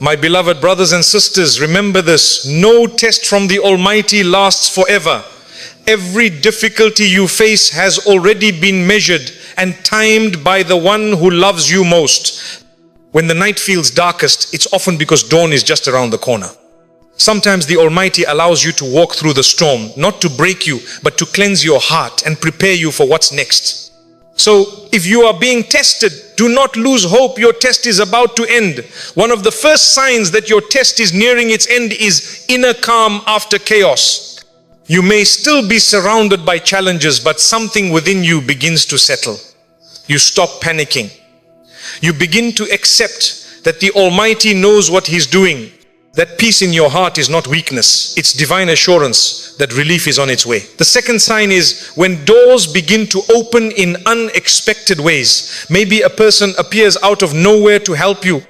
My beloved brothers and sisters, remember this: no test from the Almighty lasts forever. Every difficulty you face has already been measured and timed by the one who loves you most. When the night feels darkest, it's often because dawn is just around the corner. Sometimes the Almighty allows you to walk through the storm, not to break you, but to cleanse your heart and prepare you for what's next. So, if you are being tested, do not lose hope. Your test is about to end. One of the first signs that your test is nearing its end is inner calm after chaos. You may still be surrounded by challenges, but something within you begins to settle. You stop panicking. You begin to accept that the Almighty knows what He's doing. That peace in your heart is not weakness. It's divine assurance that relief is on its way. The second sign is when doors begin to open in unexpected ways. Maybe a person appears out of nowhere to help you.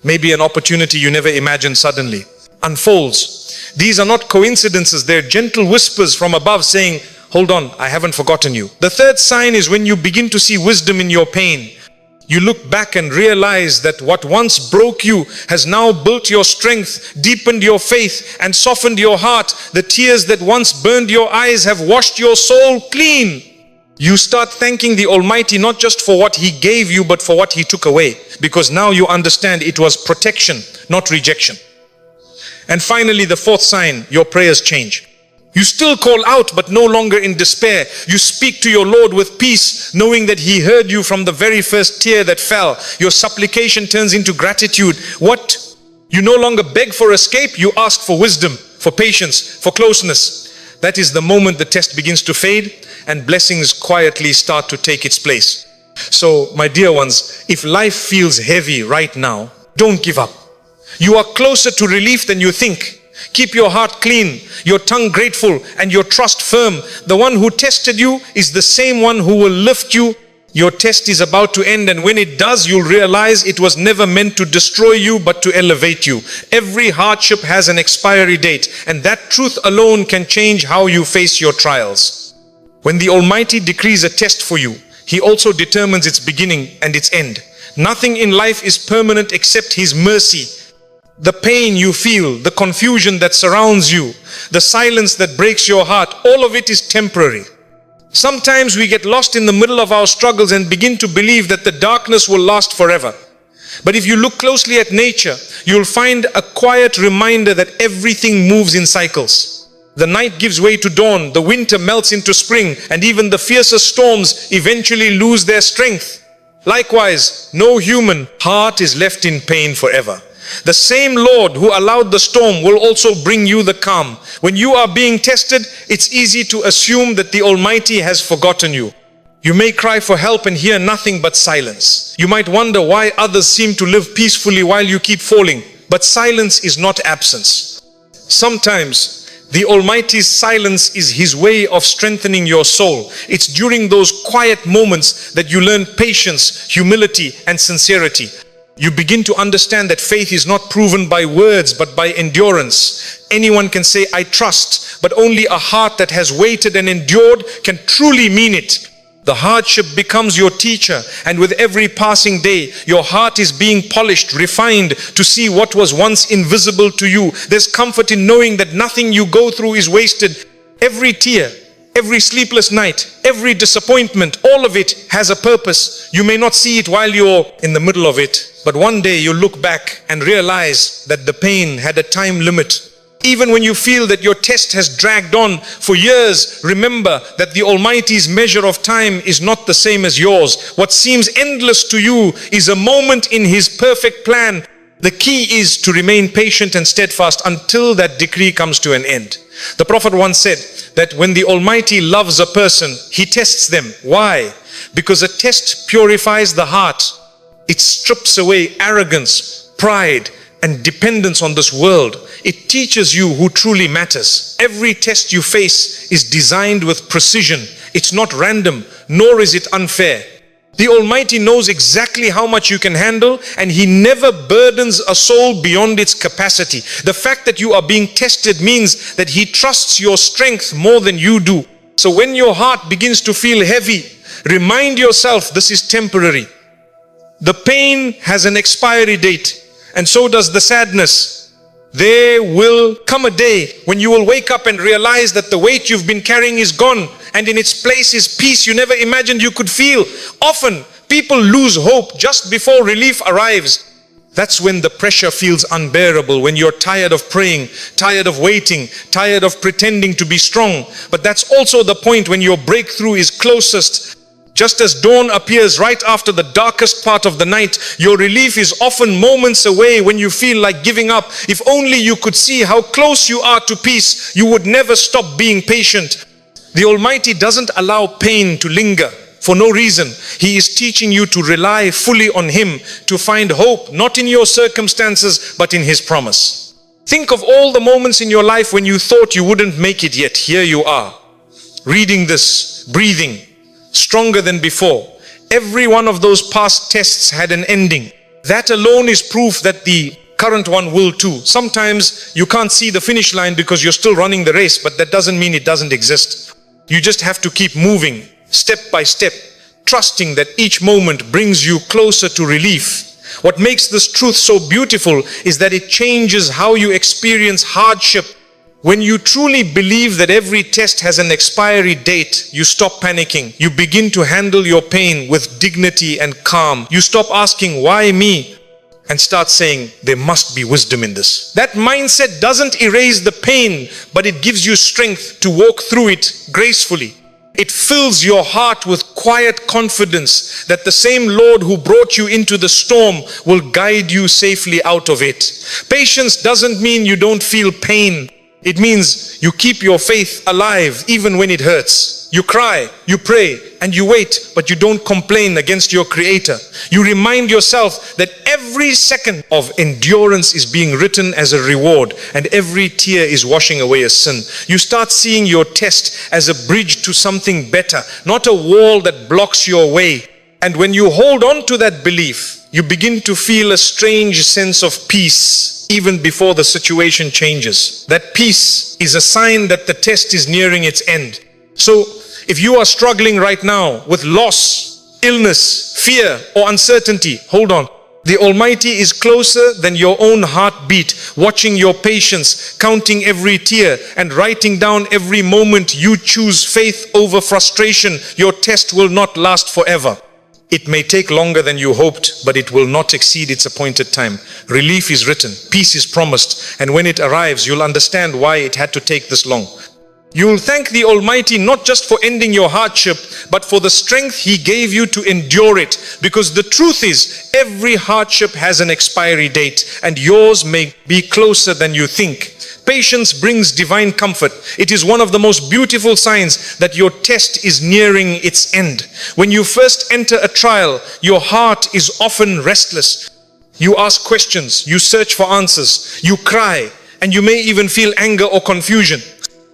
Maybe an opportunity you never imagined suddenly unfolds. These are not coincidences. They're gentle whispers from above saying, hold on, I haven't forgotten you. The third sign is when you begin to see wisdom in your pain. You look back and realize that what once broke you has now built your strength, deepened your faith, and softened your heart. The tears that once burned your eyes have washed your soul clean. You start thanking the Almighty not just for what He gave you, but for what He took away. Because now you understand it was protection, not rejection. And finally, the fourth sign, your prayers change. You still call out, but no longer in despair. You speak to your Lord with peace, knowing that He heard you from the very first tear that fell. Your supplication turns into gratitude. What? You no longer beg for escape, you ask for wisdom, for patience, for closeness. That is the moment the test begins to fade and blessings quietly start to take its place. So, my dear ones, if life feels heavy right now, don't give up. You are closer to relief than you think. Keep your heart clean, your tongue grateful, and your trust firm. The one who tested you is the same one who will lift you. Your test is about to end, and when it does, you'll realize it was never meant to destroy you, but to elevate you. Every hardship has an expiry date, and that truth alone can change how you face your trials. When the Almighty decrees a test for you, He also determines its beginning and its end. Nothing in life is permanent except His mercy. The pain you feel, the confusion that surrounds you, the silence that breaks your heart, all of it is temporary. Sometimes we get lost in the middle of our struggles and begin to believe that the darkness will last forever. But if you look closely at nature, you'll find a quiet reminder that everything moves in cycles. The night gives way to dawn, the winter melts into spring, and even the fiercest storms eventually lose their strength. Likewise, no human heart is left in pain forever. The same Lord who allowed the storm will also bring you the calm. When you are being tested, it's easy to assume that the Almighty has forgotten you. You may cry for help and hear nothing but silence. You might wonder why others seem to live peacefully while you keep falling. But silence is not absence. Sometimes the Almighty's silence is His way of strengthening your soul. It's during those quiet moments that you learn patience, humility, and sincerity. You begin to understand that faith is not proven by words, but by endurance. Anyone can say, I trust, but only a heart that has waited and endured can truly mean it. The hardship becomes your teacher, and with every passing day, your heart is being polished, refined to see what was once invisible to you. There's comfort in knowing that nothing you go through is wasted. Every tear, every sleepless night, every disappointment, all of it has a purpose. You may not see it while you're in the middle of it, but one day you look back and realize that the pain had a time limit. Even when you feel that your test has dragged on for years, remember that the Almighty's measure of time is not the same as yours. What seems endless to you is a moment in His perfect plan. The key is to remain patient and steadfast until that decree comes to an end. The Prophet once said that when the Almighty loves a person, He tests them. Why? Because a test purifies the heart. It strips away arrogance, pride, and dependence on this world. It teaches you who truly matters. Every test you face is designed with precision. It's not random, nor is it unfair. The Almighty knows exactly how much you can handle, and He never burdens a soul beyond its capacity. The fact that you are being tested means that He trusts your strength more than you do. So when your heart begins to feel heavy, remind yourself this is temporary. The pain has an expiry date, and so does the sadness. There will come a day when you will wake up and realize that the weight you've been carrying is gone, and in its place is peace you never imagined you could feel. Often, people lose hope just before relief arrives. That's when the pressure feels unbearable, when you're tired of praying, tired of waiting, tired of pretending to be strong. But that's also the point when your breakthrough is closest. Just as dawn appears right after the darkest part of the night, your relief is often moments away when you feel like giving up. If only you could see how close you are to peace, you would never stop being patient. The Almighty doesn't allow pain to linger for no reason. He is teaching you to rely fully on Him, to find hope not in your circumstances but in His promise. Think of all the moments in your life when you thought you wouldn't make it, yet here you are, reading this, breathing, stronger than before. Every one of those past tests had an ending. That alone is proof that the current one will too. Sometimes you can't see the finish line because you're still running the race, but that doesn't mean it doesn't exist. You just have to keep moving, step by step, trusting that each moment brings you closer to relief. What makes this truth so beautiful is that it changes how you experience hardship. When you truly believe that every test has an expiry date, you stop panicking. You begin to handle your pain with dignity and calm. You stop asking, why me? And start saying, there must be wisdom in this. That mindset doesn't erase the pain, but it gives you strength to walk through it gracefully. It fills your heart with quiet confidence that the same Lord who brought you into the storm will guide you safely out of it. Patience doesn't mean you don't feel pain. It means you keep your faith alive even when it hurts. You cry, you pray, and you wait, but you don't complain against your Creator. You remind yourself that every second of endurance is being written as a reward, and every tear is washing away a sin. You start seeing your test as a bridge to something better, not a wall that blocks your way. And when you hold on to that belief, you begin to feel a strange sense of peace even before the situation changes. That peace is a sign that the test is nearing its end. So, if you are struggling right now with loss, illness, fear, or uncertainty, hold on. The Almighty is closer than your own heartbeat, watching your patience, counting every tear, and writing down every moment you choose faith over frustration. Your test will not last forever. It may take longer than you hoped, but it will not exceed its appointed time. Relief is written, peace is promised, and when it arrives, you'll understand why it had to take this long. You'll thank the Almighty not just for ending your hardship, but for the strength He gave you to endure it. Because the truth is, every hardship has an expiry date, and yours may be closer than you think. Patience brings divine comfort. It is one of the most beautiful signs that your test is nearing its end. When you first enter a trial, your heart is often restless. You ask questions, you search for answers, you cry, and you may even feel anger or confusion.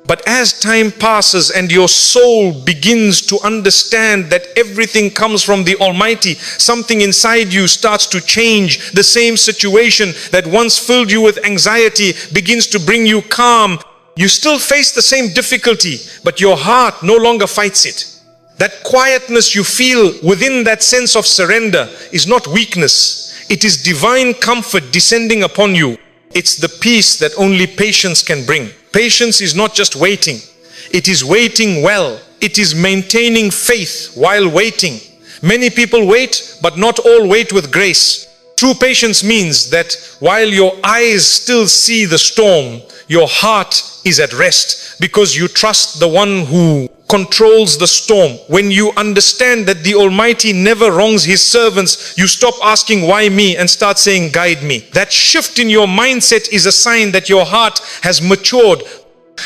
But as time passes and your soul begins to understand that everything comes from the Almighty, something inside you starts to change. The same situation that once filled you with anxiety begins to bring you calm. You still face the same difficulty, but your heart no longer fights it. That quietness you feel within that sense of surrender is not weakness. It is divine comfort descending upon you. It's the peace that only patience can bring. Patience is not just waiting. It is waiting well. It is maintaining faith while waiting. Many people wait, but not all wait with grace. True patience means that while your eyes still see the storm, your heart is at rest because you trust the one who controls the storm. When you understand that the Almighty never wrongs His servants, you stop asking why me and start saying guide me. That shift in your mindset is a sign that your heart has matured.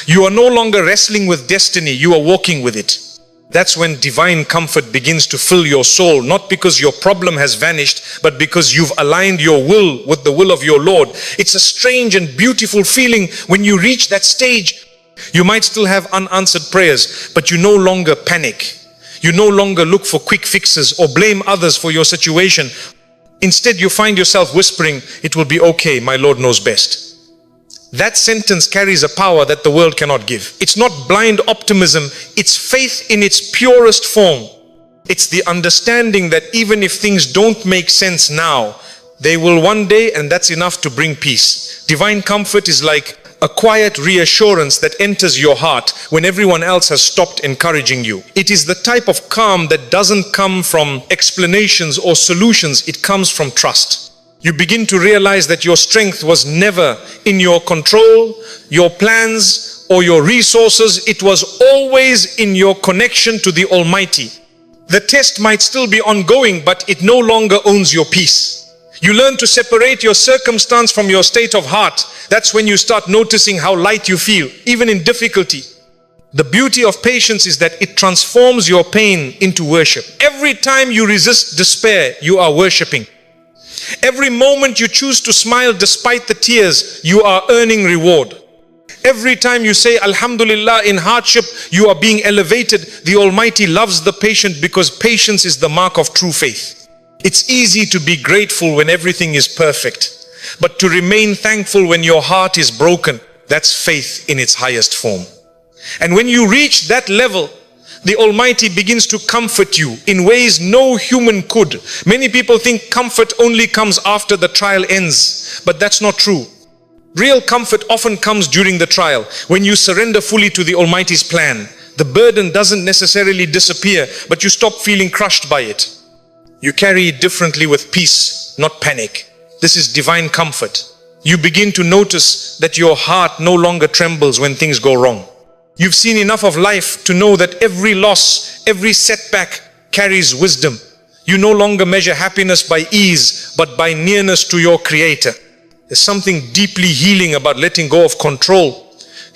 You are no longer wrestling with destiny, you are walking with it. That's when divine comfort begins to fill your soul, not because your problem has vanished, but because you've aligned your will with the will of your Lord. It's a strange and beautiful feeling when you reach that stage. You might still have unanswered prayers, but you no longer panic. You no longer look for quick fixes or blame others for your situation. Instead, you find yourself whispering, "It will be okay, my Lord knows best." That sentence carries a power that the world cannot give. It's not blind optimism, it's faith in its purest form. It's the understanding that even if things don't make sense now, They will one day, and that's enough to bring peace. Divine comfort is like a quiet reassurance that enters your heart when everyone else has stopped encouraging you. It is the type of calm that doesn't come from explanations or solutions, it comes from trust. You begin to realize that your strength was never in your control, your plans, or your resources. It was always in your connection to the Almighty. The test might still be ongoing, but it no longer owns your peace. You learn to separate your circumstance from your state of heart. That's when you start noticing how light you feel, even in difficulty. The beauty of patience is that it transforms your pain into worship. Every time you resist despair, you are worshipping. Every moment you choose to smile despite the tears, you are earning reward. Every time you say Alhamdulillah in hardship, you are being elevated. The Almighty loves the patient because patience is the mark of true faith. It's easy to be grateful when everything is perfect, but to remain thankful when your heart is broken, that's faith in its highest form. And when you reach that level, the Almighty begins to comfort you in ways no human could. Many people think comfort only comes after the trial ends, but that's not true. Real comfort often comes during the trial, when you surrender fully to the Almighty's plan. The burden doesn't necessarily disappear, but you stop feeling crushed by it. You carry it differently with peace, not panic. This is divine comfort. You begin to notice that your heart no longer trembles when things go wrong. You've seen enough of life to know that every loss, every setback carries wisdom. You no longer measure happiness by ease, but by nearness to your Creator. There's something deeply healing about letting go of control.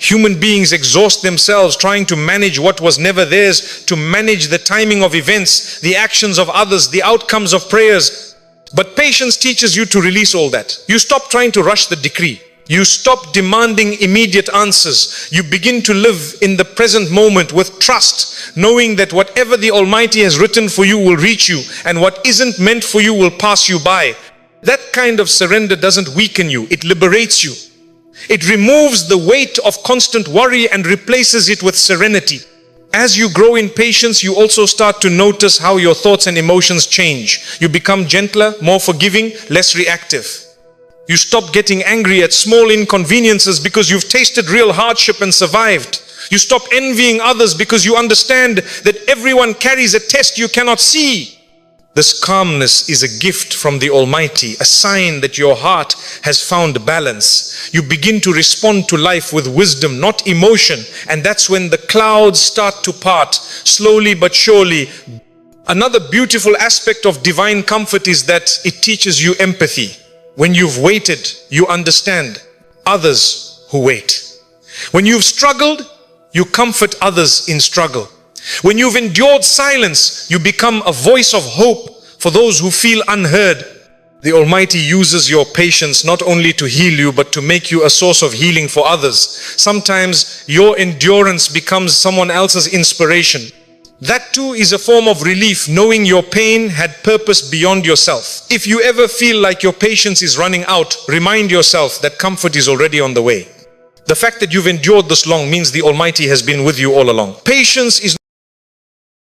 Human beings exhaust themselves trying to manage what was never theirs, to manage the timing of events, the actions of others, the outcomes of prayers. But patience teaches you to release all that. You stop trying to rush the decree. You stop demanding immediate answers. You begin to live in the present moment with trust, knowing that whatever the Almighty has written for you will reach you, and what isn't meant for you will pass you by. That kind of surrender doesn't weaken you, it liberates you. It removes the weight of constant worry and replaces it with serenity. As you grow in patience, you also start to notice how your thoughts and emotions change. You become gentler, more forgiving, less reactive. You stop getting angry at small inconveniences because you've tasted real hardship and survived. You stop envying others because you understand that everyone carries a test you cannot see. This calmness is a gift from the Almighty, a sign that your heart has found balance. You begin to respond to life with wisdom, not emotion. And that's when the clouds start to part, slowly but surely. Another beautiful aspect of divine comfort is that it teaches you empathy. When you've waited, you understand others who wait. When you've struggled, you comfort others in struggle. When you've endured silence, you become a voice of hope for those who feel unheard. The Almighty uses your patience not only to heal you, but to make you a source of healing for others. Sometimes your endurance becomes someone else's inspiration. That too is a form of relief, knowing your pain had purpose beyond yourself. If you ever feel like your patience is running out, remind yourself that comfort is already on the way. The fact that you've endured this long means the Almighty has been with you all along. Patience is